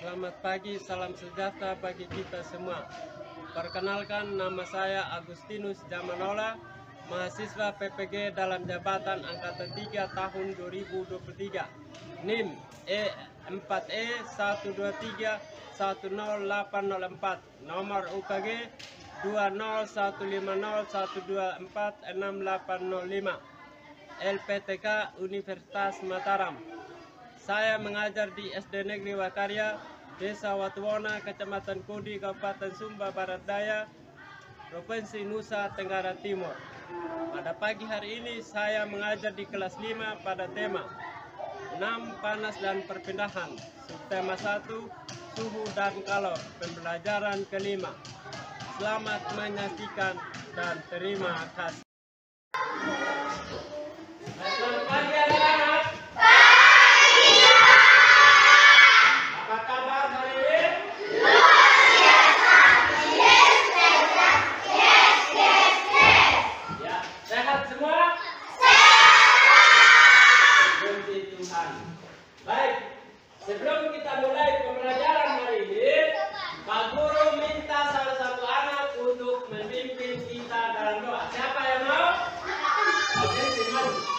Selamat pagi, salam sejahtera bagi kita semua. Perkenalkan, nama saya Agustinus Jamanola, mahasiswa PPG dalam jabatan Angkatan 3 tahun 2023. NIM E4E123100804, nomor UKG 20150124685, LPTK Universitas Mataram. Saya mengajar di SD Negeri Wakarya, Desa Watuwona, Kecamatan Kudi, Kabupaten Sumba Barat Daya, Provinsi Nusa Tenggara Timur. Pada pagi hari ini saya mengajar di kelas 5 pada tema 6 panas dan perpindahan, subtema 1 suhu dan kalor, pembelajaran kelima. Selamat menyaksikan dan terima kasih. Selamat pagi anak-anak. Apa kabar hari ini? Ya, sehat semua? Puji Tuhan. Baik, sebelum kita mulai pembelajaran hari ini, Pak Guru minta salah satu anak untuk memimpin kita dalam doa. Siapa yang mau? Oke, silakan.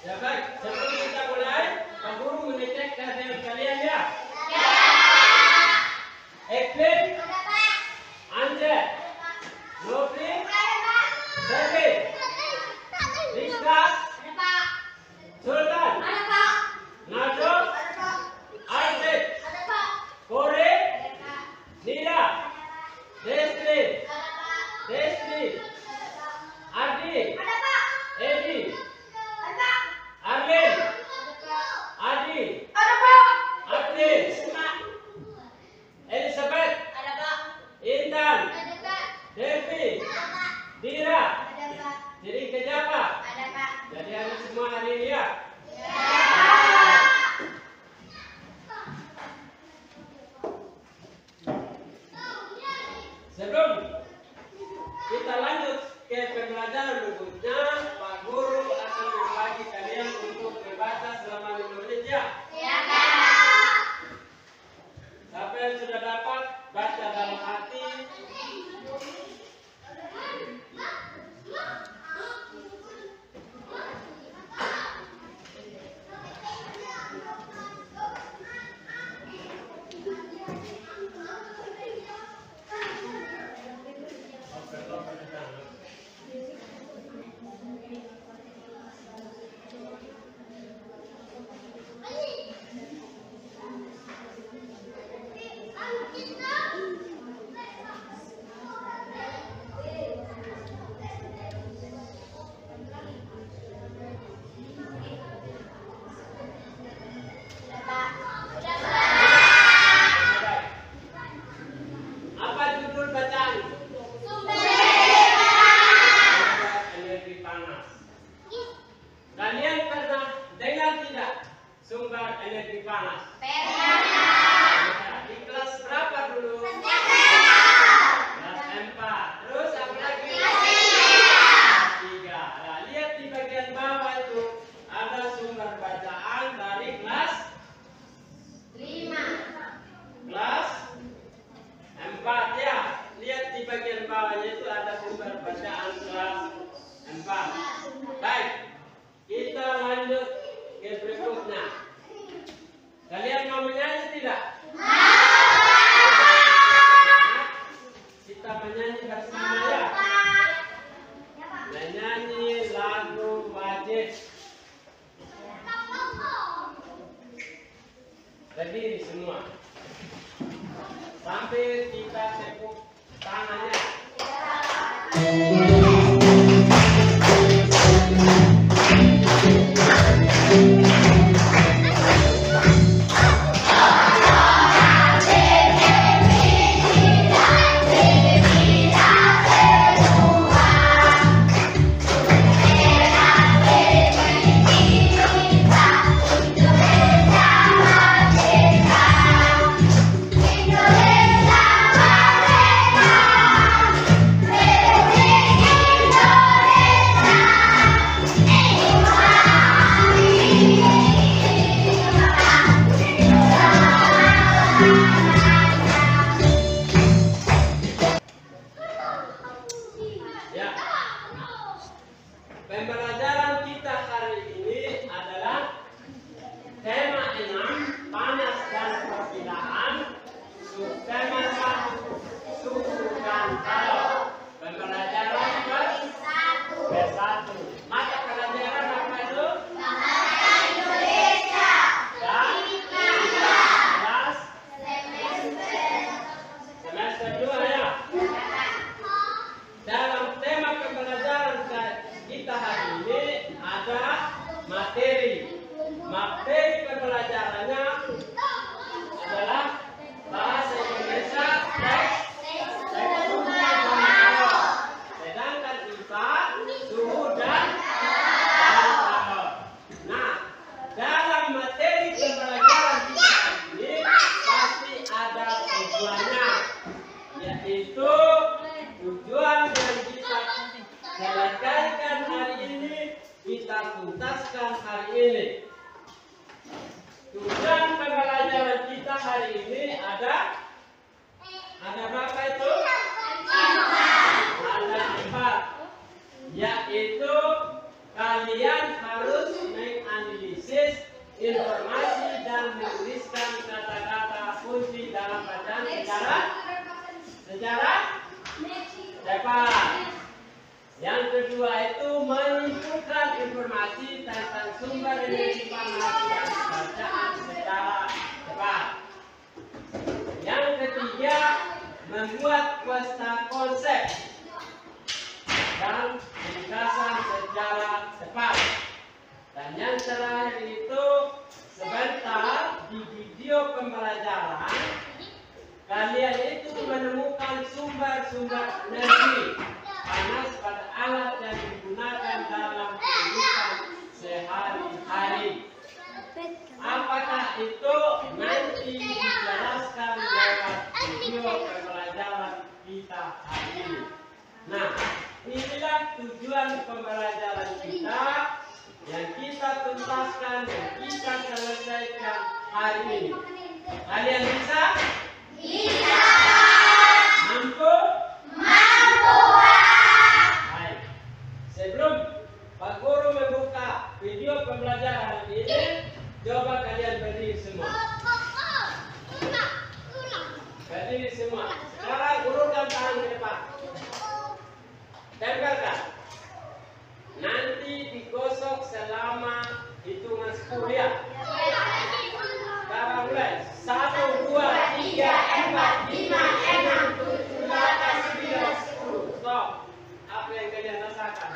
Ya baik, sebelum kita mulai, Pak Guru mengecek kehadiran kalian ya. Ya. Eklin, Anje, Nofri, David, Rizka, Sultan, Nado, Arzik, Kore, Nira, Desli, Adi, Edi, Arvin, Adi, Agnes, Elizabeth, Intan, Devi, Dira, jadi kejapa? Jadi anak semua hari ini ya? Sebelum kita lanjut ke pembelajaran berikutnya, Pak Guru akan membagi kalian untuk membaca selama 5 menit ya. Siapa yang sudah dapat baca dalam hati? Apa judul bacaan? Energi panas. Kalian pernah dengar tidak sumber energi panas? Di kelas berapa dulu? Kelas 4. Terus apa lagi? Kelas 3. Nah, lihat di bagian bawah itu ada sumber bacaan dari kelas 4 ya. Lihat di bagian bawahnya itu ada sumber bacaan kelas 4. Baik, kita lanjut ke berikut. berikutnya. Kalian mau menyanyi tidak? Kita menyanyi bersama ya. Menyanyi lagu wajib. Berdiri semua. Sambil kita tepuk tangannya. Pembelajaran kita hari ini adalah tema 6, panas dan perbedaan. Tema 1, suhu dan kalau. Pembelajaran ke-1. Mata pelajaran apa itu? Bahasa Indonesia. Dan kelas semester 2 ya. Dalam tema pembelajaran kita hari ini ada materi. Materi pembelajarannya adalah bahasa Indonesia, teks, suhu dan kalau. Sedangkan IPA, suhu dan kalau. Nah, dalam materi pembelajaran kita ini pasti ada tujuannya, yaitu tujuan yang kita selesaikan hari ini, kita tuntaskan hari ini. Tujuan pembelajaran kita hari ini ada berapa itu? Ada 4, yaitu kalian harus menganalisis informasi dan menuliskan kata-kata kunci dalam bacaan sejarah cepat. Yang kedua itu menyimpulkan informasi tentang sumber informasi dan bacaan secara cepat. Yang ketiga, membuat kuasa konsep dan ringkasan secara cepat. Dan yang terakhir itu sebentar di video pembelajaran kalian itu menemukan sumber-sumber energi panas pada alat yang digunakan dalam kehidupan sehari-hari. Apakah itu nanti dijelaskan lewat video pembelajaran kita hari ini. Nah, inilah tujuan pembelajaran kita yang kita tuntaskan dan kita selesaikan hari ini. Kalian bisa? Bisa. Mampu? Mampu. Baik. Sebelum Pak Guru membuka video pembelajaran ini, coba kalian berdiri semua. Berdiri semua. Sekarang urutkan tangan ke depan. Tempelkan. Nanti digosok selama hitungan 10 ya. Sekarang mulai. 1, 2, 3, 4, 5, 6, 7, 8, 9, 10. Stop. Apa yang kalian rasakan?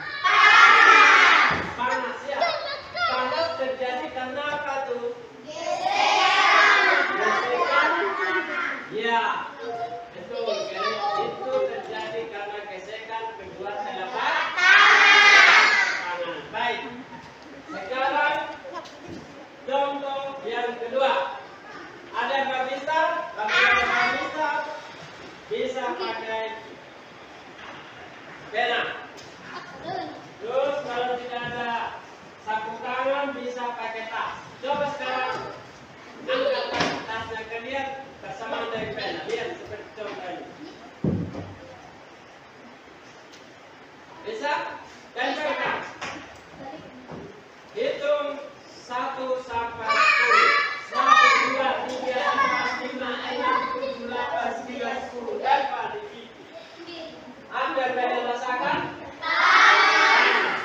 Panas ya. Panas terjadi karena apa tuh? Gesekan. Ya. Betul. Itu terjadi karena gesekan kedua telapak tangan. Baik. Sekarang contoh yang kedua. Ada yang bisa? Bisa pakai pena. Terus kalau tidak ada sapu tangan bisa pakai tas. Coba sekarang angkat tasnya kalian bersama dengan pena. Lihat seperti contoh ini. Bisa? Tempelkan. Hitung 1, 1 sampai 10. 1, 2, 3, 4, 5, 6, 7, 8, 9, 10. Dapat dihitung. Anda pengen rasakan?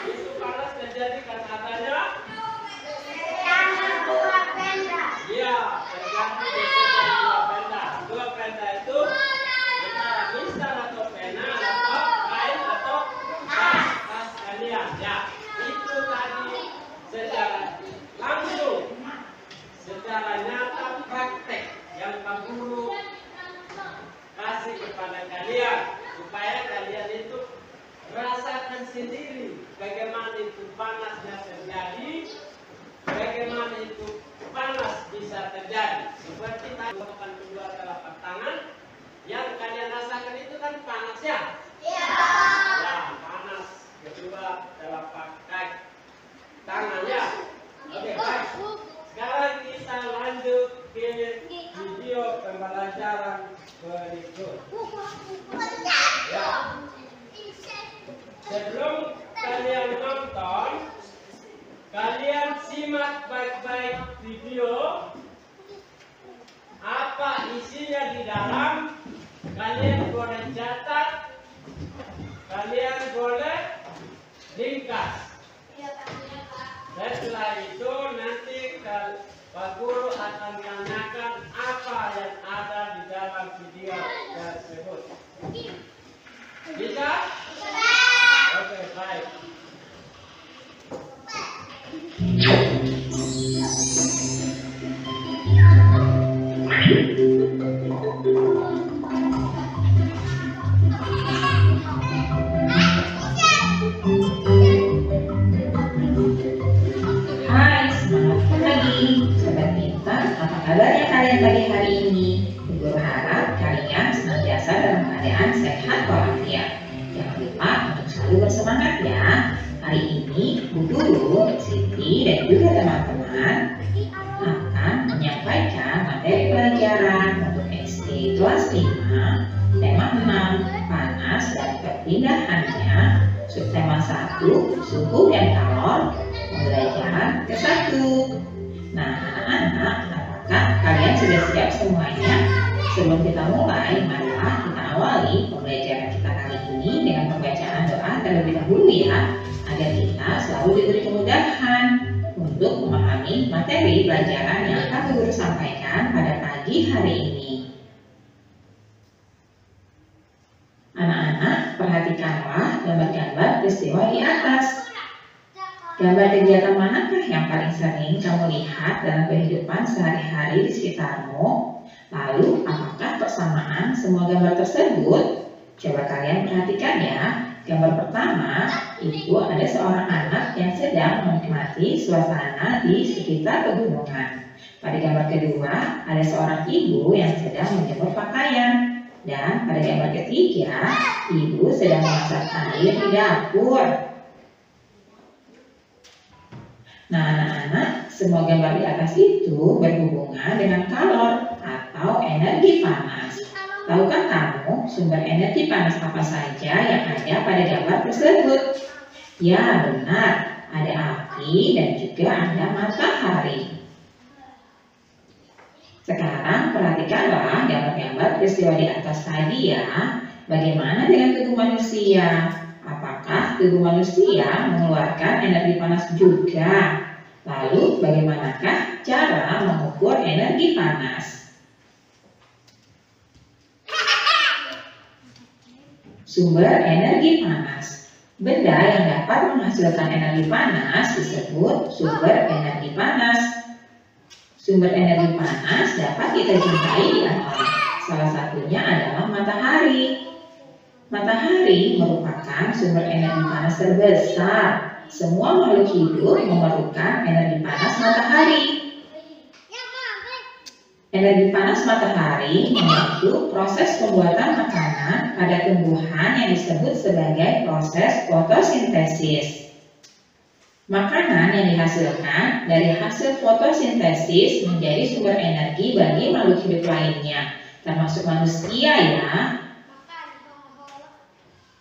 Itu panas terjadi karena adanya? Iya, tergantung dari dua pena. Dua pena itu antara instan atau pena atau kain atau tas kalian. Ya, itu tadi secara langsung, secara nyata praktek yang Pak Guru kasih kepada kalian supaya kalian itu rasakan sendiri bagaimana itu panasnya terjadi, bagaimana itu panas bisa terjadi. Seperti tadi kedua telapak tangan yang kalian rasakan itu kan panas ya? Ya, panas kedua telapak kaki tangan ya. Oke, baik. Sekarang kita lanjut ke video pembelajaran berikut. Ya. Sebelum kalian nonton, kalian simak baik-baik video. Apa isinya di dalam? Kalian boleh catat, kalian boleh ringkas. Dan setelah itu nanti Pak Guru akan menanyakan apa yang ada di dalam video tersebut. Bisa? Oke, baik. Hai, selamat pagi Sobat Pintar. Apa kabarnya kalian pagi hari ini? Ibu harap kalian senantiasa dalam keadaan sehat walafiat. Jangan lupa untuk selalu bersemangat ya. Hari ini Bu Guru, Siti, dan juga teman-teman akan menyampaikan materi pelajaran untuk SD kelas 5, tema 6, panas dan perpindahannya, subtema 1, suhu dan kalor, pembelajaran ke-1. Nah, anak-anak, apakah kalian sudah siap semuanya? Sebelum kita mulai, marilah kita awali pembelajaran kita kali ini dengan pembacaan doa terlebih dahulu ya, agar kita selalu diberi kemudahan untuk memahami materi pelajaran yang akan Guru sampaikan pada pagi hari ini. Anak-anak, perhatikanlah gambar-gambar peristiwa di atas. Gambar kegiatan manakah yang paling sering kamu lihat dalam kehidupan sehari-hari di sekitarmu? Lalu, apakah persamaan semua gambar tersebut? Coba kalian perhatikan ya. Gambar pertama, itu ada seorang anak yang sedang menikmati suasana di sekitar pegunungan. Pada gambar kedua, ada seorang ibu yang sedang menjemur pakaian. Dan pada gambar ketiga, ibu sedang memasak air di dapur. Nah, anak-anak, semua gambar di atas itu berhubungan dengan kalor atau energi panas. Tahukah kamu sumber energi panas apa saja yang ada pada gambar tersebut? Ya, benar. Ada api dan juga ada matahari. Sekarang perhatikanlah gambar-gambar peristiwa di atas tadi ya. Bagaimana dengan tubuh manusia? Apakah tubuh manusia mengeluarkan energi panas juga? Lalu bagaimanakah cara mengukur energi panas? Sumber energi panas. Benda yang dapat menghasilkan energi panas disebut sumber energi panas. Sumber energi panas dapat kita jumpai di alam. Salah satunya adalah matahari. Matahari merupakan sumber energi panas terbesar. Semua makhluk hidup memerlukan energi panas matahari. Energi panas matahari membantu proses pembuatan makanan pada tumbuhan yang disebut sebagai proses fotosintesis. Makanan yang dihasilkan dari hasil fotosintesis menjadi sumber energi bagi makhluk hidup lainnya, termasuk manusia ya.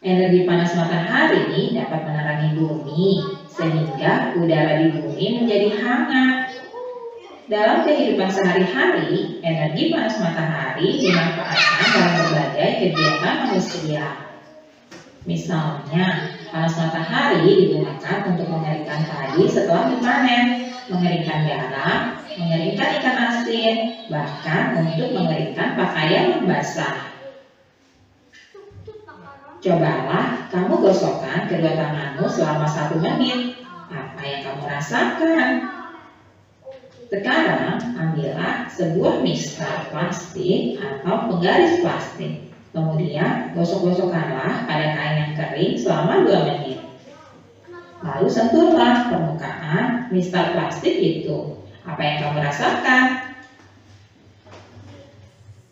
Energi panas matahari dapat menerangi bumi, sehingga udara di bumi menjadi hangat. Dalam kehidupan sehari-hari, energi panas matahari dimanfaatkan dalam berbagai kegiatan manusia. Misalnya, panas matahari digunakan untuk mengeringkan padi setelah dipanen, mengeringkan garam, mengeringkan ikan asin, bahkan untuk mengeringkan pakaian yang basah. Cobalah kamu gosokkan kedua tanganmu selama 1 menit. Apa yang kamu rasakan? Sekarang, ambillah sebuah mistar plastik atau penggaris plastik. Kemudian, gosok-gosokkanlah pada kain yang kering selama 2 menit. Lalu sentuhlah permukaan mistar plastik itu. Apa yang kamu rasakan?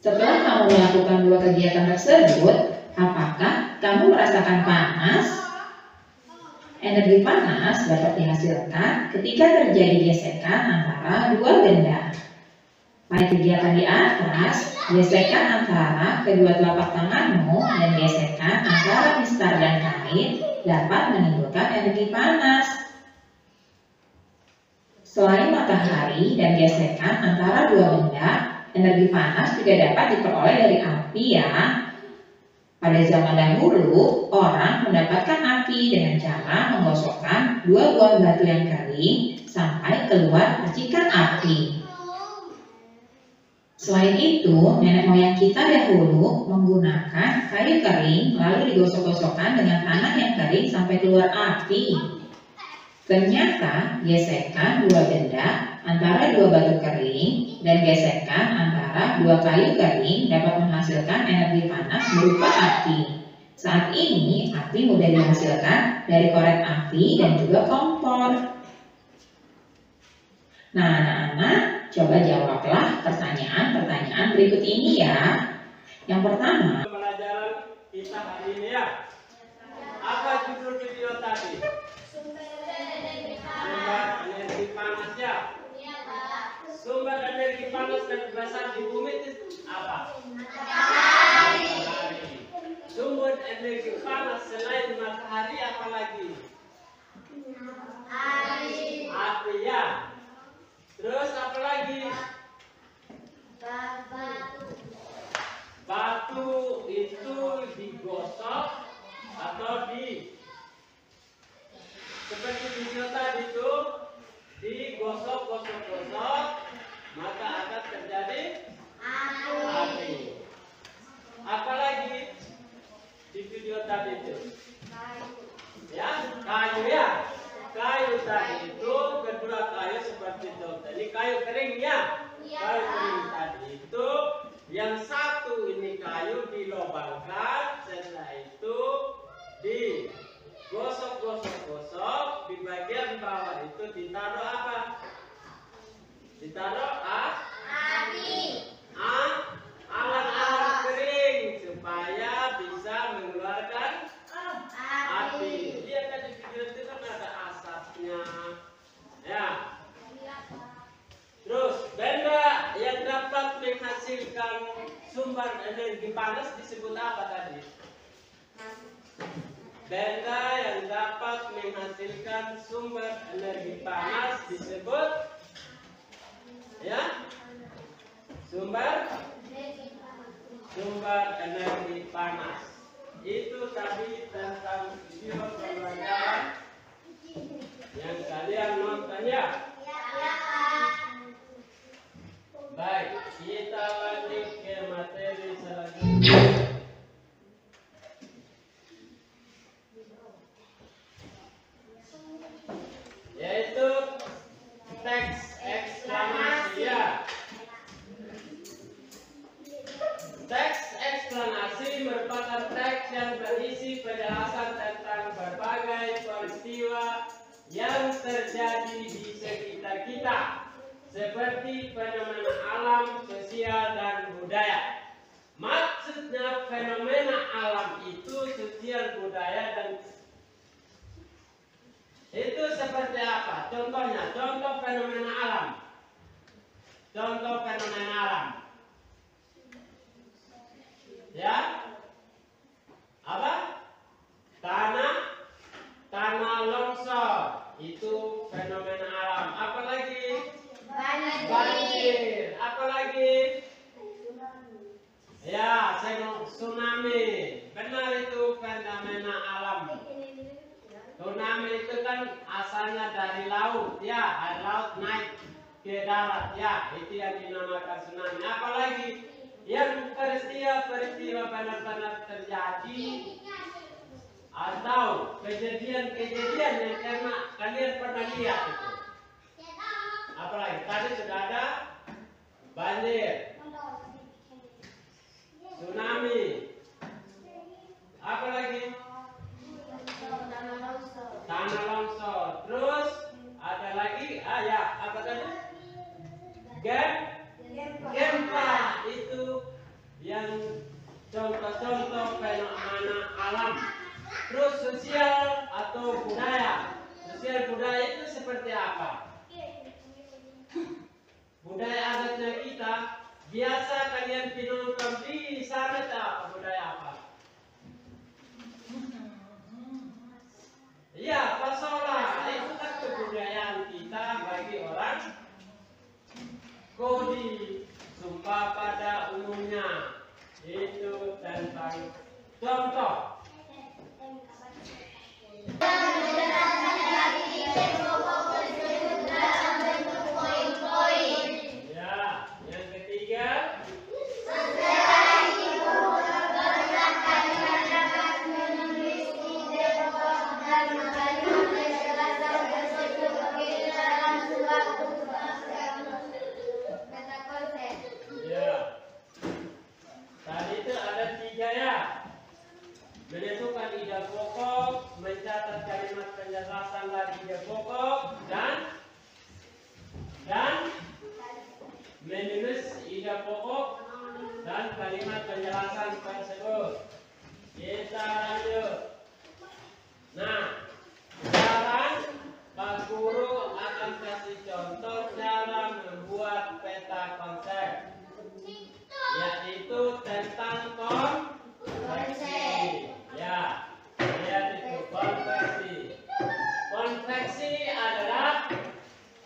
Setelah kamu melakukan 2 kegiatan tersebut, apakah kamu merasakan panas? Energi panas dapat dihasilkan ketika terjadi gesekan antara 2 benda. Pada kegiatan di atas, gesekan antara kedua telapak tanganmu dan gesekan antara mistar dan kain dapat menimbulkan energi panas. Selain matahari dan gesekan antara 2 benda, energi panas juga dapat diperoleh dari api ya. Pada zaman dahulu, orang mendapatkan api dengan cara menggosokkan 2 buah batu yang kering sampai keluar percikan api. Selain itu, nenek moyang kita dahulu menggunakan kayu kering lalu digosok-gosokkan dengan tanah yang kering sampai keluar api. Ternyata, gesekan 2 benda antara 2 batu kering dan gesekan antara 2 kayu kering dapat menghasilkan energi panas berupa api. Saat ini, api mudah dihasilkan dari korek api dan juga kompor. Nah, anak-anak, coba jawablah pertanyaan-pertanyaan berikut ini ya. Yang pertama, Pelajaran kita hari ini ya. Apa judul video tadi? Sumber energi panas ya. Sumber energi panas dan berasal di bumi itu apa? Matahari. Sumber energi panas selain matahari apa lagi? Api ya. Terus apa lagi? Batu itu digosok atau seperti video tadi itu digosok-gosok, maka akan terjadi api. Apalagi di video tadi itu? Ya, kayu ya. Kayu tadi itu kedua kayu seperti itu. Ini kayu kering ya. Kayu kering tadi itu yang satu ini kayu dilobangkan, setelah itu digosok-gosok, di bagian bawah itu ditaruh apa? Ditaruh api. Alat-alat kering supaya bisa mengeluarkan api. Lihat tadi video itu kan ada asapnya. Ya. Terus benda yang dapat menghasilkan sumber energi panas disebut apa tadi? Benda yang dapat menghasilkan sumber energi panas disebut ya? Sumber energi panas. Itu tadi tentang video pelajaran yang kalian nonton ya. Baik, kita lanjut ke materi selanjutnya. Yaitu teks eksklamasi ya. Teks eksplanasi merupakan teks yang berisi penjelasan tentang berbagai peristiwa yang terjadi di sekitar kita, seperti fenomena alam, sosial, dan budaya. Maksudnya fenomena alam itu sosial, budaya, dan itu seperti apa? Contohnya, contoh fenomena alam. Contoh fenomena alam. Ya, apa? Tanah longsor itu fenomena alam. Apalagi banjir tsunami. Benar itu fenomena alam. Tsunami itu kan asalnya dari laut, ya, air laut naik ke darat, ya, itu yang dinamakan tsunami. Apalagi yang peristiwa benar-benar terjadi atau kejadian-kejadian yang karena kalian pernah lihat itu. Apalagi tadi sudah ada banjir, tsunami, apalagi tanah longsor. Terus ada lagi, ya, apa tadi? Gempa itu yang contoh-contoh fenomena alam. Terus sosial atau budaya. Sosial budaya itu seperti apa? Budaya adatnya kita biasa kalian nonton di sana, tak budaya apa? Ya, pasola itu kan kebudayaan kita bagi orang Kodi. Sumpah pada umumnya itu tentang contoh. Ya, yang ketiga. Ya. Tadi itu ada 3 ya. Menentukan ide pokok, mencatat kalimat penjelasan dari ide pokok, dan menulis ide pokok dan kalimat penjelasan tersebut. Kita lanjut. Nah, sekarang Pak Guru akan kasih contoh cara membuat peta konsep, yaitu tentang konveksi. Ya, lihat itu konveksi. Konveksi adalah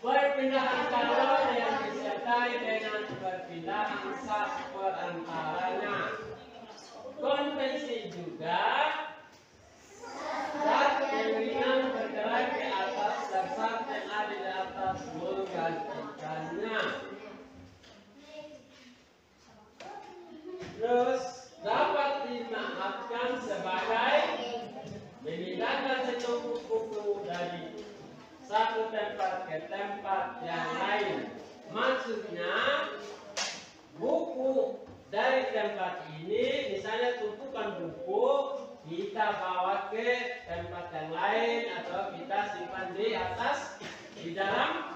perpindahan kalor yang disertai dengan perpindahan zat perantaranya. Konveksi juga zat yang ringan bergerak ke atas dan zat yang ada di atas menggantikannya. Terus dapat dimaafkan sebagai memindahkan setumpuk buku dari satu tempat ke tempat yang lain. Maksudnya buku dari tempat ini, misalnya tumpukan buku, kita bawa ke tempat yang lain atau kita simpan di atas di dalam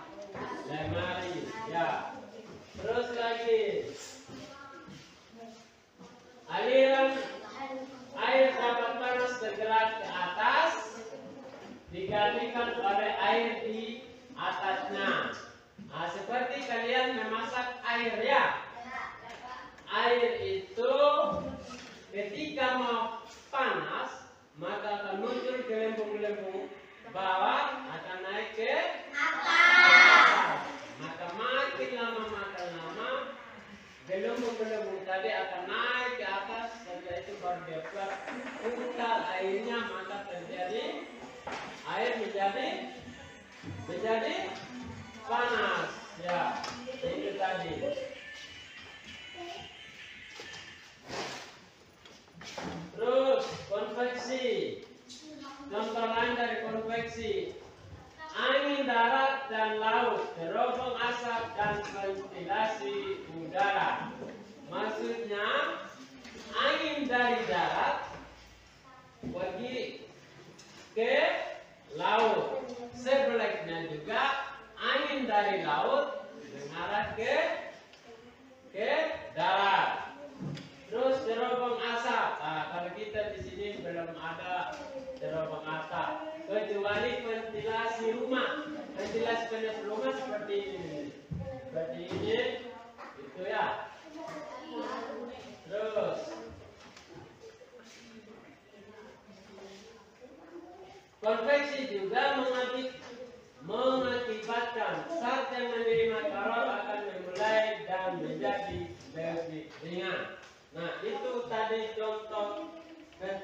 lemari. Ya. Terus lagi, aliran air dapat panas bergerak ke atas digantikan oleh air di atasnya. Nah, seperti kalian memasak air, ya. Air itu ketika mau panas maka akan muncul gelembung-gelembung bawah, akan naik ke atas. Maka makin lama gelembung-gelembung tadi akan naik ke atas. Setelah itu baru dia buat putar airnya, maka terjadi air menjadi panas. Ya, itu tadi. Terus konveksi. Contoh lain dari konveksi: angin darat dan laut, terobong asap dan ventilasi udara. Maksudnya angin dari darat pergi ke laut. Sebaliknya juga angin dari laut mengarah ke darat. Terus terobong asap. Nah, kalau kita di sini belum ada terobong asap, kecuali ventilasi rumah. Ventilasi rumah seperti ini, itu ya. Terus konveksi juga mengakibatkan zat yang menerima kalor akan memulai dan menjadi lebih ringan. Nah, itu tadi contoh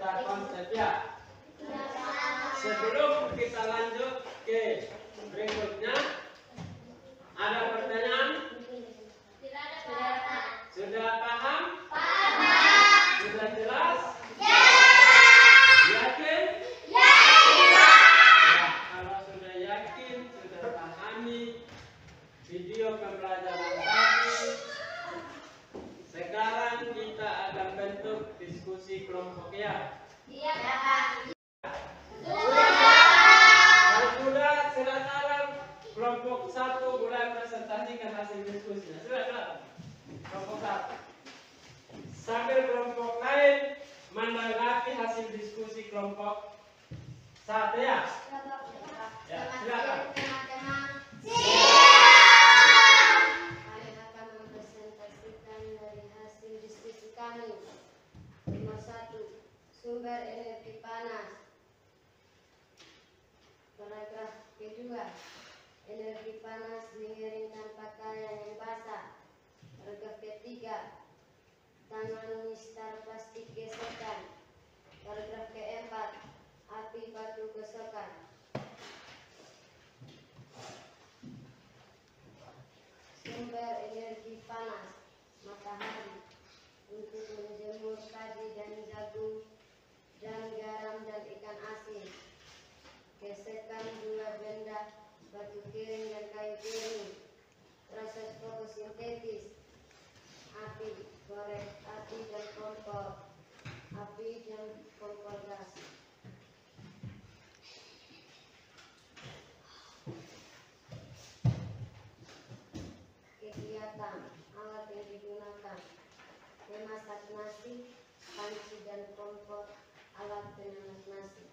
serta konsepnya. Sebelum kita lanjut ke berikutnya, ada pertanyaan? Sudah paham? Sudah jelas? Yakin? Ya, kalau sudah yakin, sudah pahami video pembelajaran tadi, sekarang kita akan bentuk diskusi kelompok ya. Kalau sudah, silakan kelompok 1 mulai presentasikan hasil diskusinya. Silakan kelompok 1. Sambil kelompok lain menanggapi hasil diskusi kelompok 1 ya. Ya, silakan. Kami akan mempresentasikan dari hasil diskusi kami. Nomor 1, sumber energi panas. Paragraf kedua, energi panas mengeringkan pakaian yang basah. Paragraf ketiga, tangan mistar plastik gesekan. Paragraf keempat, api batu gosokan. Sumber energi panas, matahari, untuk menjemur padi dan jagung, dan garam dan ikan asin. Gesekan 2 benda, batu kering dan kayu kering. Proses fotosintesis, api, korek api dan kompor, api dan kompor gas. Kegiatan, alat yang digunakan, memasak nasi, panci dan kompor, alat penghangat nasi.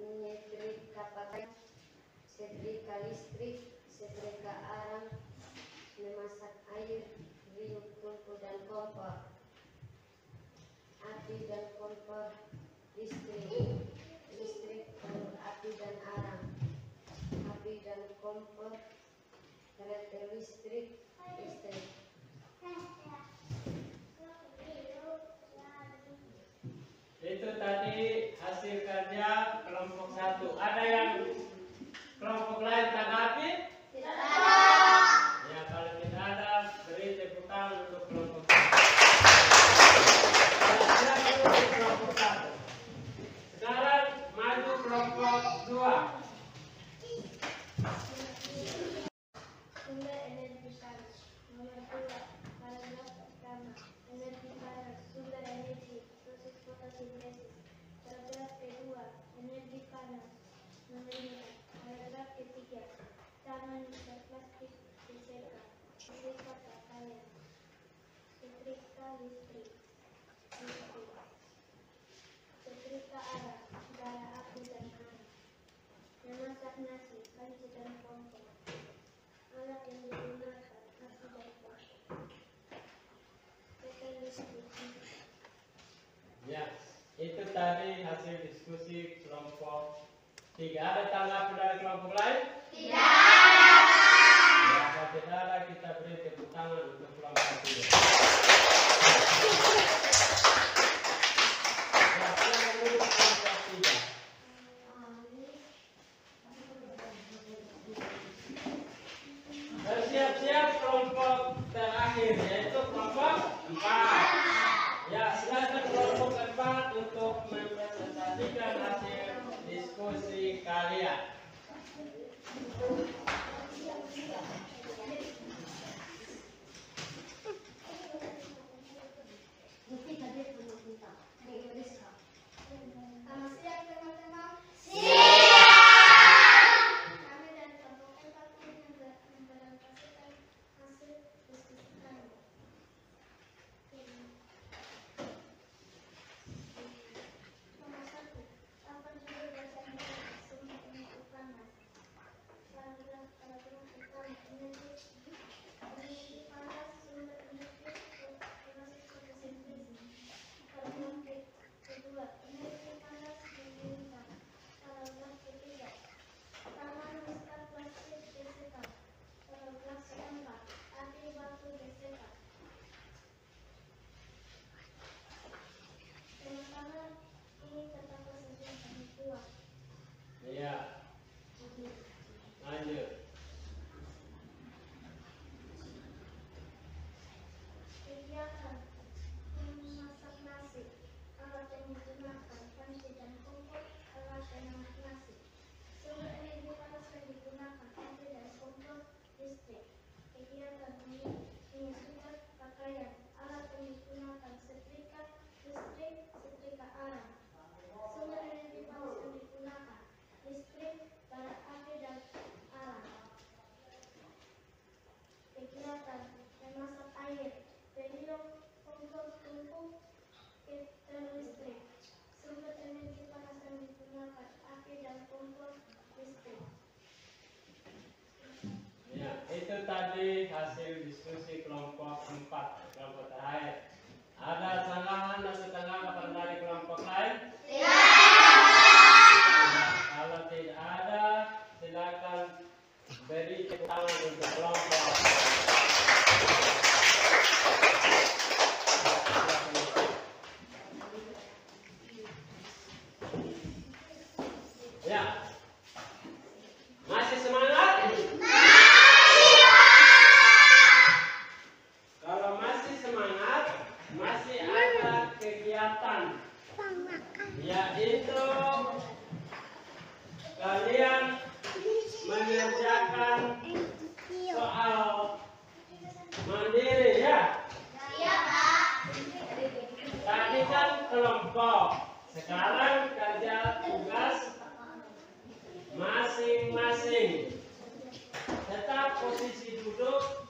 Menyetrika pakaian, setrika listrik, setrika arang, memasak air, riuk tungku dan kompor. Api dan kompor, listrik, telur api dan arang. Api dan kompor, kereta listrik. Itu tadi hasil kerja kelompok 1. Ada yang kelompok lain tanggapi? Tidak ada. Ya, kalau tidak ada, beri tepuk tangan untuk kelompok 1. Silakan untuk kelompok 1. Sekarang maju kelompok 2. Sumber energi panas. Nomor 2, paragraf pertama, energi panas, sumber energi, proses fotosintesis. Paragraf kedua, energi panas, mengeringkan. Paragraf ketiga, tangan mistar plastik gesekan. Setrika pakaian, setrika listrik, setrika arang, bara api dan air. Memasak nasi, panci dan kompor. Alat yang digunakan, nasi dan kompor. Kereta listrik. Ya, itu tadi hasil diskusi kelompok 3. Ada tanggapan dari kelompok lain? Tidak ada. Ya, kalau tidak ada, kita beri tepuk tangan untuk kelompok 3. Ya, silakan dulu kelompok 3. Bersiap-siap kelompok terakhir, yaitu kelompok 4. Ya, silakan kelompok 4 untuk mempresentasikan hasil diskusi kalian. Selamat siang teman-teman. Kami dari kelompok 4 ingin mempresentasikan hasil diskusi kami. ini terdapat sesuatu yang kuat. Iya. Lanjut. Kegiatan memasak nasi. Alat yang digunakan panci dan kompor. Alat penghemat nasi. Sumber energi panas yang digunakan panci dan kompor listrik. Kegiatan menyucikan pakaian. Alat yang digunakan setrika listrik, setrika arang. Sumber energi panas yang digunakan listrik, bara api dan arang. Kegiatan memasak air. Periuk, kompor tumpuk, heater listrik. Sumber energi panas yang digunakan api dan kompor listrik. Ya, itu tadi hasil diskusi kelompok 4, kelompok terakhir. Ada sanggahan atau tanggapan dari kelompok lain? Kalau tidak ada, silakan beri tepuk tangan untuk kelompok. Ya, masih semangat? Kalau masih semangat, masih ada kegiatan, yaitu kalian mengerjakan soal mandiri ya. Tadi kan kelompok, sekarang kerja tugas masing-masing. Tetap posisi duduk.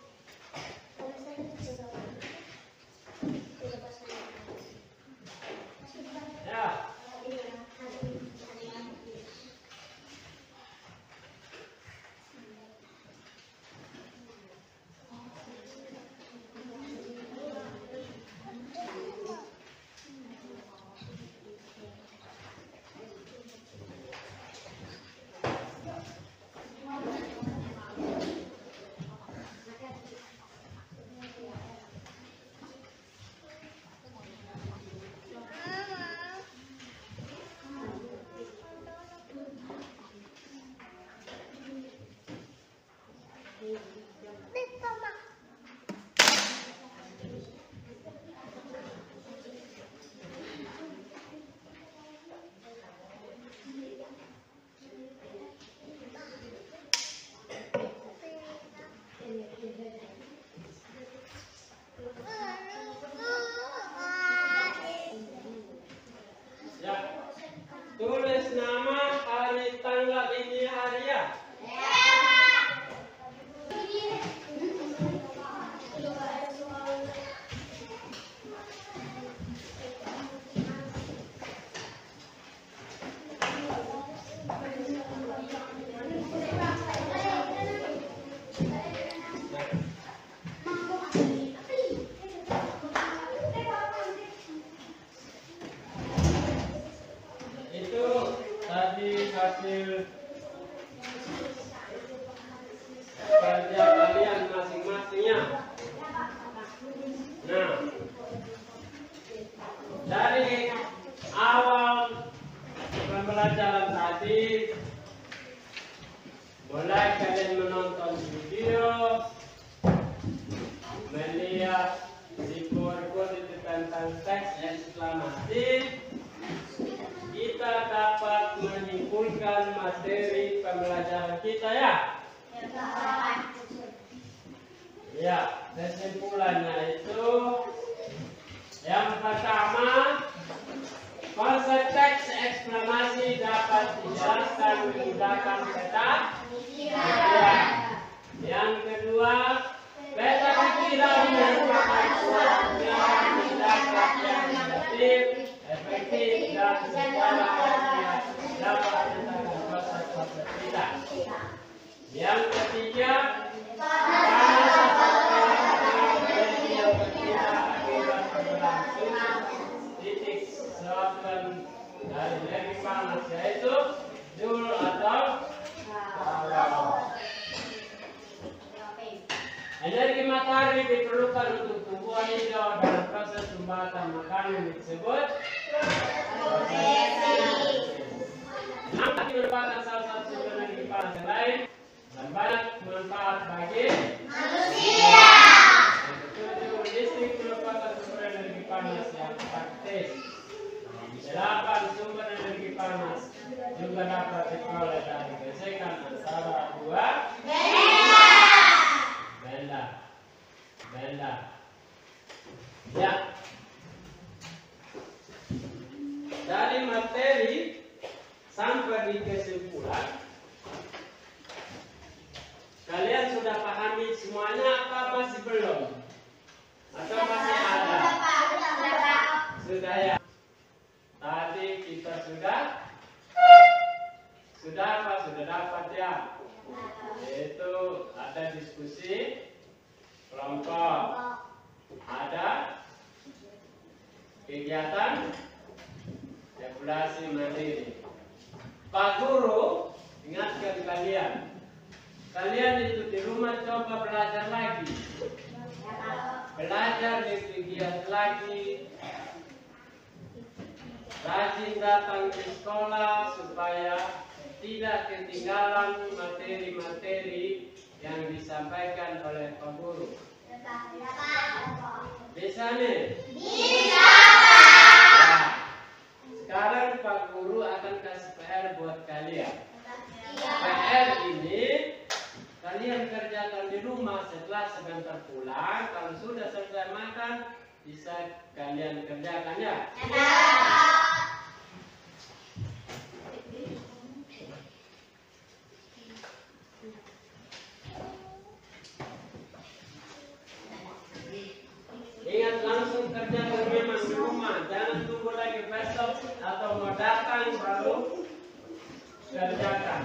Ya. Ya. Tulis nama, hari, tanggal ini hari ya. Itu tadi hasil kerja kalian masing-masingnya. Nah, dari awal pembelajaran tadi, mulai kalian menonton video, melihat di buku itu tentang teks eksklamasi, kita dapat menyimpulkan materi pembelajaran kita ya. Ya, kesimpulannya itu yang pertama, konsep teks eksklamasi dapat dijelaskan menggunakan peta pikiran. Yang kedua, peta pikiran merupakan suatu yang dapat yang efektif, dan secara aktif dapat menentang konsep-konsep kita. Yang ketiga, titik selatan dari energi panas, yaitu Joule atau Watt. Energi matahari diperlukan untuk tumbuhan hijau dalam proses pembuatan makanan disebut Nafas merupakan salah satu sumber energi panas yang lain dan banyak manfaat bagi manusia. Listrik merupakan sumber energi panas yang praktis. 8 sumber energi panas juga dapat diperoleh dari gesekan antara dua benda. Ya. Dari materi sampai di kesimpulan, kalian sudah pahami semuanya apa masih belum? Atau masih ada? Sudah ya. Tadi kita sudah apa? Sudah dapat ya. Yaitu ada diskusi kelompok, ada kegiatan evaluasi mandiri. Pak Guru ingatkan kalian itu di rumah coba belajar lagi, belajar giat lagi, rajin datang ke sekolah supaya tidak ketinggalan materi-materi yang disampaikan oleh Pak Guru. Bisa nih? Bisa. Nah, sekarang Pak Guru akan kasih PR buat kalian. PR ini kalian kerjakan di rumah setelah sebentar pulang. Kalau sudah selesai makan, bisa kalian kerjakan ya. Ingat langsung kerjakan memang di rumah, jangan tunggu lagi besok atau mau datang baru kerjakan.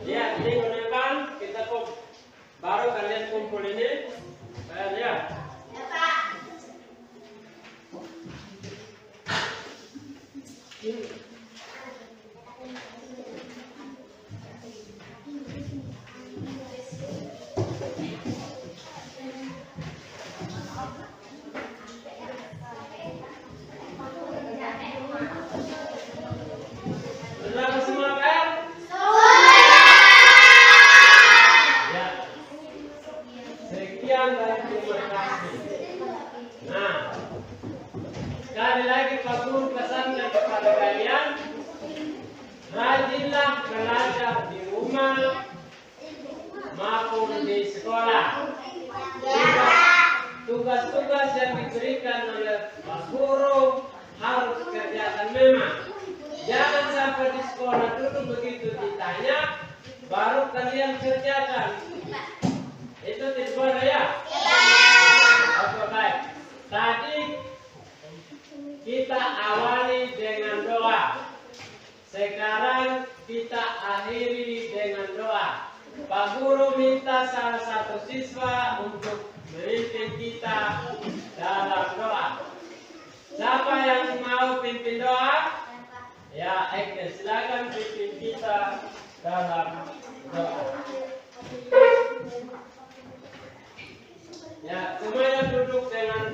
Ya, ini gunakan kita baru kalian kumpul ini, ya. Sekali lagi Pak Guru pesankan kepada kalian, rajinlah belajar di rumah maupun di sekolah. Tugas-tugas yang diberikan oleh Pak Guru harus kerjakan memang. Jangan sampai di sekolah dulu begitu ditanya, baru kalian kerjakan. Itu tidak boleh ya? Oke, baik. Tadi kita awali dengan doa. Sekarang kita akhiri dengan doa. Pak Guru minta salah satu siswa untuk memimpin kita dalam doa. Siapa yang mau pimpin doa? Ya, Eke, silakan pimpin kita dalam doa. Ya, semuanya duduk dengan